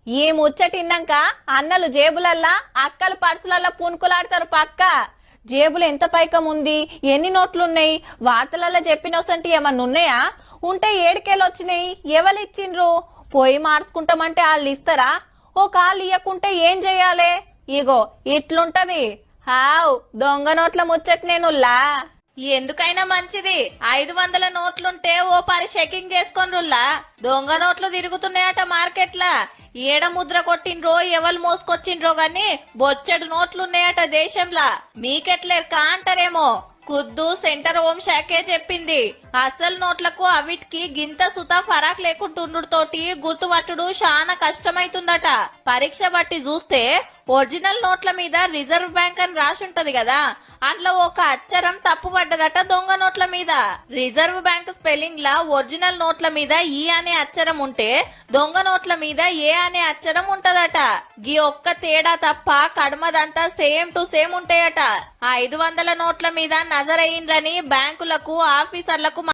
ఈ ముచ్చటిన్నాక అన్నలు జేబులల్లా అక్కలు పర్సులల్లా పునుకులాడతారు పక్క. జేబులు ఎంత పైకం ఉంది, ఎన్ని నోట్లున్నాయి, వార్తలల్లో చెప్పినోసంటి ఏమన్నా ఉన్నాయా? ఉంటే ఏడికేళ్ళొచ్చినాయి, ఎవరిచ్చిండ్రు? పోయి మార్చుకుంటామంటే వాళ్ళు ఇస్తారా? ఓ కాళ్ళు ఇయ్యకుంటే ఏం చెయ్యాలే? ఇగో ఇట్లుంటది. హావ్ దొంగ నోట్ల ముచ్చట్నేనుల్లా. ఎందుకైనా మంచిది 500 నోట్లుంటే ఓ పరి చెకింగ్ చేసుకొనిరుల్లా. దొంగ నోట్లు తిరుగుతున్నాయట మార్కెట్లా. ఏడ ముద్ర కొట్టిండ్రో ఎవరు మోసుకొచ్చిండ్రో గాని బొచ్చెడు నోట్లున్నాయట దేశంలా. మీకెట్లేరుకా అంటారేమో. ఖుద్దు సెంటర్ హోం శాఖే చెప్పింది. అసలు నోట్లకు అవిటికి గింత సుత ఫరాక్ లేకుంటుండుతోటి గుర్తుపట్టుడు చాలా కష్టమైతుందట. పరీక్ష బట్టి చూస్తే ఒరిజినల్ నోట్ల మీద రిజర్వ్ బ్యాంక్ అని రాసుంటది కదా, అందులో ఒక అక్షరం తప్పు పడ్డదట దొంగ నోట్ల మీద. రిజర్వ్ బ్యాంక్ స్పెల్లింగ్ లా ఒరిజినల్ నోట్ల మీద ఈ అనే అక్షరం ఉంటే దొంగ నోట్ల మీద ఏ అనే అక్షరం ఉంటదట. గీ ఒక్క తేడా తప్ప కడమదంతా సేమ్ టు సేమ్ ఉంటాయట. 500 నోట్ల మీద నజరయ్యిండ్రని బ్యాంకులకు ఆఫీసర్లకు